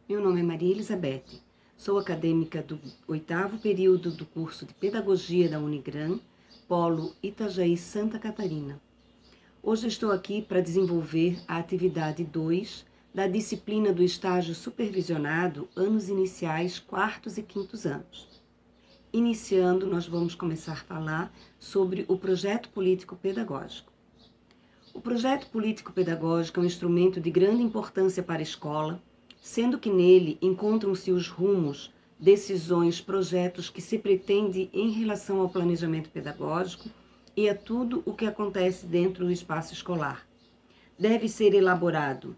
Meu nome é Maria Elizabeth, sou acadêmica do 8º período do curso de Pedagogia da Unigran, Polo Itajaí, Santa Catarina. Hoje estou aqui para desenvolver a atividade 2 da disciplina do estágio supervisionado, anos iniciais, 4º e 5º anos. Iniciando, nós vamos começar a falar sobre o projeto político pedagógico. O projeto político pedagógico é um instrumento de grande importância para a escola, sendo que nele encontram-se os rumos, decisões, projetos que se pretende em relação ao planejamento pedagógico e a tudo o que acontece dentro do espaço escolar. Deve ser elaborado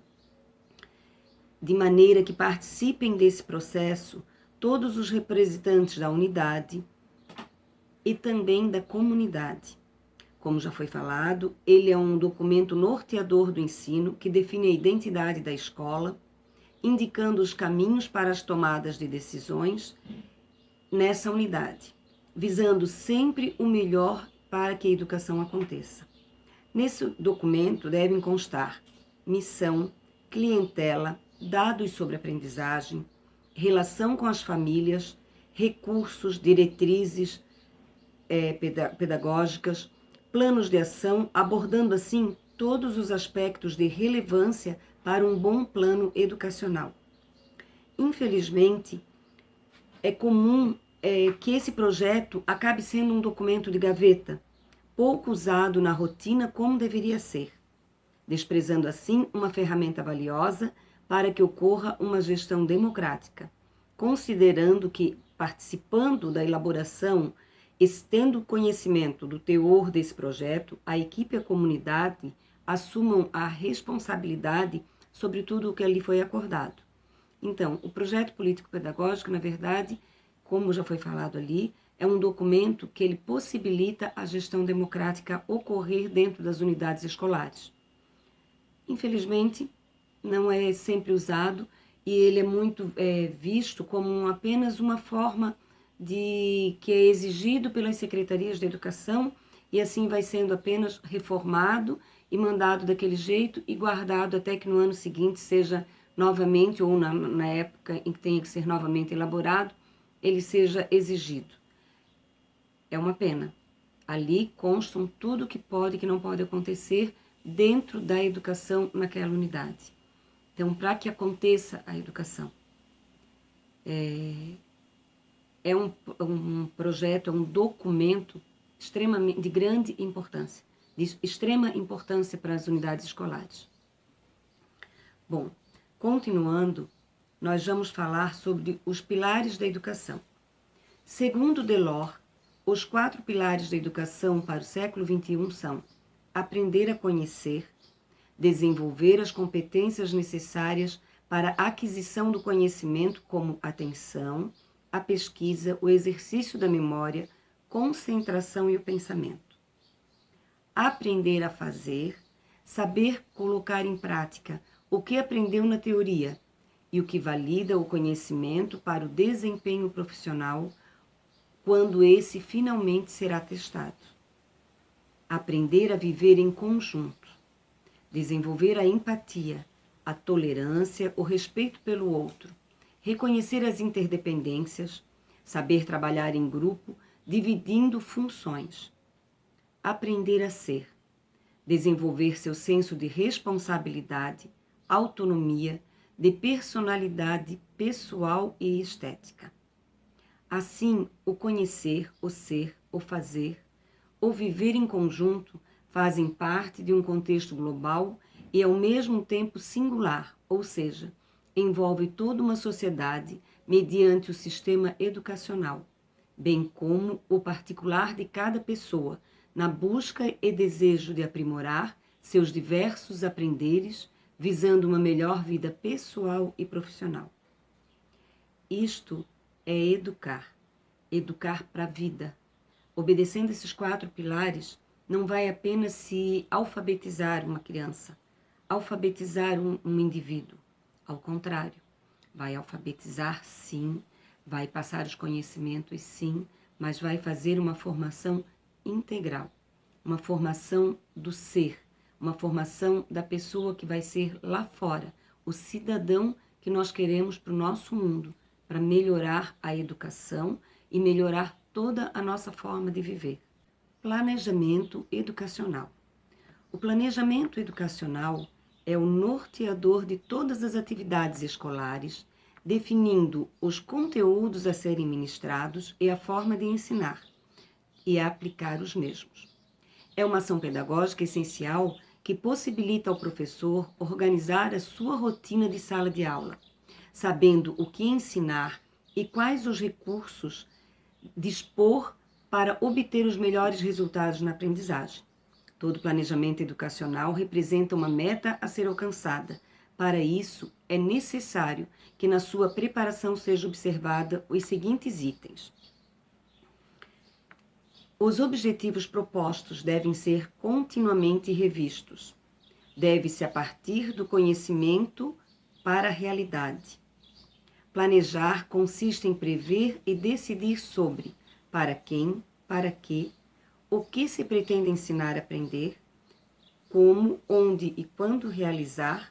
de maneira que participem desse processo todos os representantes da unidade e também da comunidade. Como já foi falado, ele é um documento norteador do ensino que define a identidade da escola, indicando os caminhos para as tomadas de decisões nessa unidade, visando sempre o melhor para que a educação aconteça. Nesse documento devem constar missão, clientela, dados sobre aprendizagem, relação com as famílias, recursos, diretrizes pedagógicas, planos de ação, abordando assim todos os aspectos de relevância para um bom plano educacional. Infelizmente, é comum que esse projeto acabe sendo um documento de gaveta, pouco usado na rotina como deveria ser, desprezando assim uma ferramenta valiosa para que ocorra uma gestão democrática, considerando que, participando da elaboração, tendo conhecimento do teor desse projeto, a equipe e a comunidade assumam a responsabilidade sobre tudo o que ali foi acordado. Então, o projeto político-pedagógico, na verdade, como já foi falado ali, é um documento que ele possibilita a gestão democrática ocorrer dentro das unidades escolares. Infelizmente, não é sempre usado e ele é muito visto como apenas uma forma que é exigido pelas secretarias de educação e assim vai sendo apenas reformado e mandado daquele jeito e guardado até que no ano seguinte seja novamente, ou na época em que tenha que ser novamente elaborado, ele seja exigido. É uma pena. Ali constam tudo o que pode e que não pode acontecer dentro da educação naquela unidade. Então, para que aconteça a educação, é um projeto, é um documento extremamente de grande importância, de extrema importância para as unidades escolares. Bom, continuando, nós vamos falar sobre os pilares da educação. Segundo Delors, os 4 pilares da educação para o século XXI são aprender a conhecer, desenvolver as competências necessárias para a aquisição do conhecimento como atenção, a pesquisa, o exercício da memória, concentração e o pensamento. Aprender a fazer, saber colocar em prática o que aprendeu na teoria e o que valida o conhecimento para o desempenho profissional quando esse finalmente será testado. Aprender a viver em conjunto, desenvolver a empatia, a tolerância, o respeito pelo outro, reconhecer as interdependências, saber trabalhar em grupo, dividindo funções. Aprender a ser, desenvolver seu senso de responsabilidade, autonomia, de personalidade pessoal e estética. Assim, o conhecer, o ser, o fazer, o viver em conjunto fazem parte de um contexto global e ao mesmo tempo singular, ou seja, envolve toda uma sociedade mediante o sistema educacional, bem como o particular de cada pessoa, na busca e desejo de aprimorar seus diversos aprenderes, visando uma melhor vida pessoal e profissional. Isto é educar para a vida. Obedecendo esses 4 pilares, não vai apenas se alfabetizar uma criança, alfabetizar um indivíduo. Ao contrário, vai alfabetizar sim, vai passar os conhecimentos sim, mas vai fazer uma formação integral, uma formação do ser, uma formação da pessoa que vai ser lá fora, o cidadão que nós queremos para o nosso mundo, para melhorar a educação e melhorar toda a nossa forma de viver. Planejamento educacional. O planejamento educacional é o norteador de todas as atividades escolares, definindo os conteúdos a serem ministrados e a forma de ensinar e a aplicar os mesmos. É uma ação pedagógica essencial que possibilita ao professor organizar a sua rotina de sala de aula, sabendo o que ensinar e quais os recursos dispor para obter os melhores resultados na aprendizagem. Todo planejamento educacional representa uma meta a ser alcançada. Para isso, é necessário que na sua preparação seja observada os seguintes itens. Os objetivos propostos devem ser continuamente revistos. Deve-se a partir do conhecimento para a realidade. Planejar consiste em prever e decidir sobre para quem, para quê, o que se pretende ensinar a aprender, como, onde e quando realizar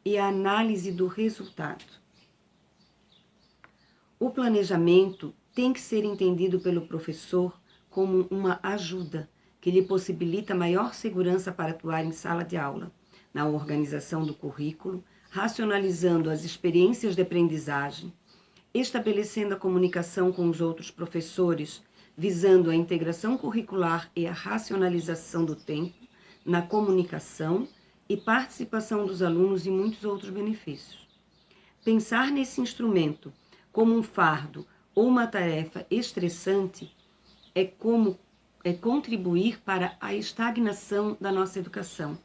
e a análise do resultado. O planejamento tem que ser entendido pelo professor como uma ajuda que lhe possibilita maior segurança para atuar em sala de aula, na organização do currículo, racionalizando as experiências de aprendizagem, estabelecendo a comunicação com os outros professores, visando a integração curricular e a racionalização do tempo na comunicação e participação dos alunos e muitos outros benefícios. Pensar nesse instrumento como um fardo ou uma tarefa estressante é contribuir para a estagnação da nossa educação,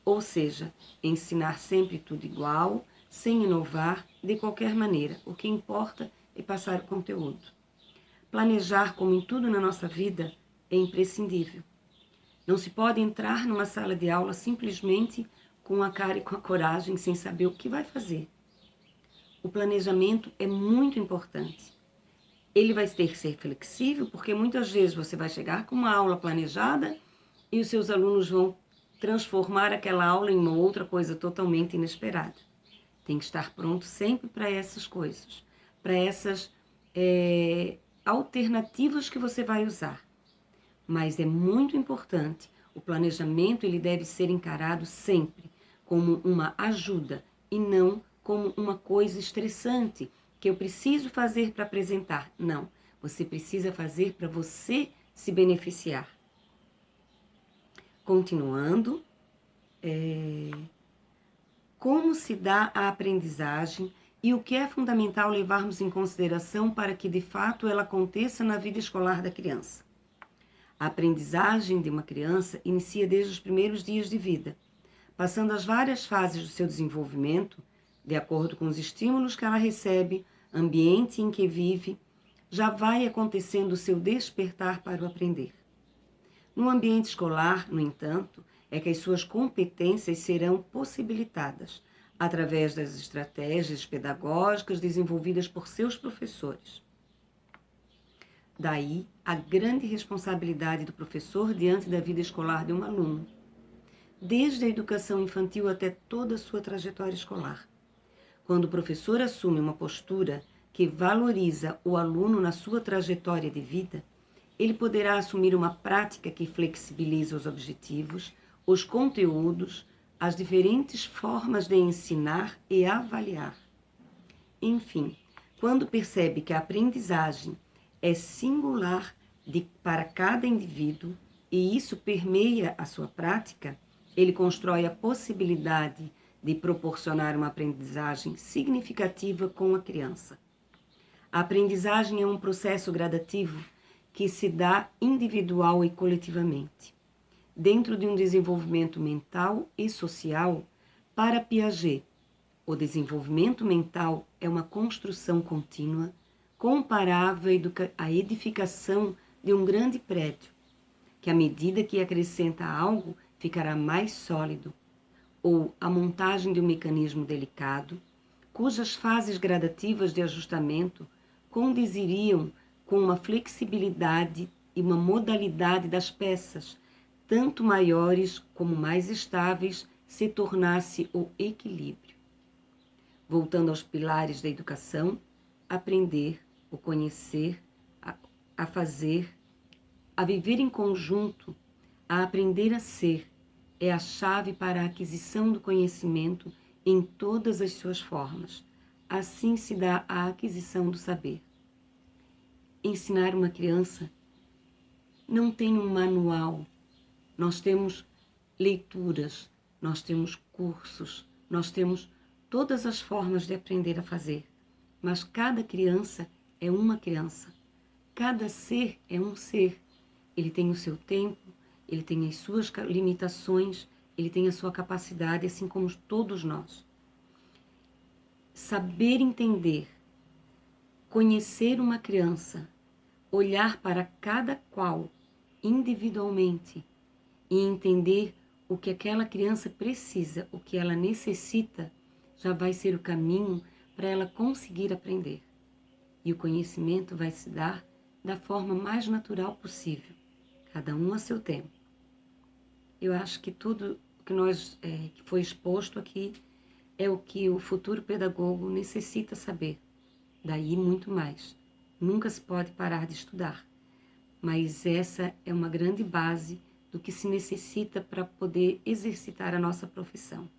ou seja, ensinar sempre tudo igual, sem inovar de qualquer maneira. O que importa é passar o conteúdo. Planejar, como em tudo na nossa vida, é imprescindível. Não se pode entrar numa sala de aula simplesmente com a cara e com a coragem, sem saber o que vai fazer. O planejamento é muito importante. Ele vai ter que ser flexível, porque muitas vezes você vai chegar com uma aula planejada e os seus alunos vão transformar aquela aula em uma outra coisa totalmente inesperada. Tem que estar pronto sempre para essas coisas, para essas alternativas que você vai usar. Mas é muito importante, o planejamento ele deve ser encarado sempre como uma ajuda e não como uma coisa estressante que eu preciso fazer para apresentar. Não, você precisa fazer para você se beneficiar. Continuando, como se dá a aprendizagem e o que é fundamental levarmos em consideração para que de fato ela aconteça na vida escolar da criança. A aprendizagem de uma criança inicia desde os primeiros dias de vida, passando as várias fases do seu desenvolvimento, de acordo com os estímulos que ela recebe, ambiente em que vive, já vai acontecendo o seu despertar para o aprender. No ambiente escolar, no entanto, é que as suas competências serão possibilitadas através das estratégias pedagógicas desenvolvidas por seus professores. Daí a grande responsabilidade do professor diante da vida escolar de um aluno, desde a educação infantil até toda a sua trajetória escolar. Quando o professor assume uma postura que valoriza o aluno na sua trajetória de vida, ele poderá assumir uma prática que flexibiliza os objetivos, os conteúdos, as diferentes formas de ensinar e avaliar. Enfim, quando percebe que a aprendizagem é singular para cada indivíduo e isso permeia a sua prática, ele constrói a possibilidade de proporcionar uma aprendizagem significativa com a criança. A aprendizagem é um processo gradativo que se dá individual e coletivamente. Dentro de um desenvolvimento mental e social, para Piaget, o desenvolvimento mental é uma construção contínua, comparável à edificação de um grande prédio, que à medida que acrescenta algo, ficará mais sólido, ou a montagem de um mecanismo delicado, cujas fases gradativas de ajustamento condiziriam com uma flexibilidade e uma modalidade das peças, tanto maiores como mais estáveis, se tornasse o equilíbrio. Voltando aos pilares da educação, aprender, o conhecer, a fazer, a viver em conjunto, a aprender a ser, é a chave para a aquisição do conhecimento em todas as suas formas. Assim se dá a aquisição do saber. Ensinar uma criança não tem um manual. Nós temos leituras, nós temos cursos, nós temos todas as formas de aprender a fazer. Mas cada criança é uma criança. Cada ser é um ser. Ele tem o seu tempo, ele tem as suas limitações, ele tem a sua capacidade, assim como todos nós. Saber entender, conhecer uma criança, olhar para cada qual individualmente e entender o que aquela criança precisa, o que ela necessita, já vai ser o caminho para ela conseguir aprender. E o conhecimento vai se dar da forma mais natural possível, cada um a seu tempo. Eu acho que tudo que foi exposto aqui é o que o futuro pedagogo necessita saber. Daí muito mais. Nunca se pode parar de estudar, mas essa é uma grande base do que se necessita para poder exercitar a nossa profissão.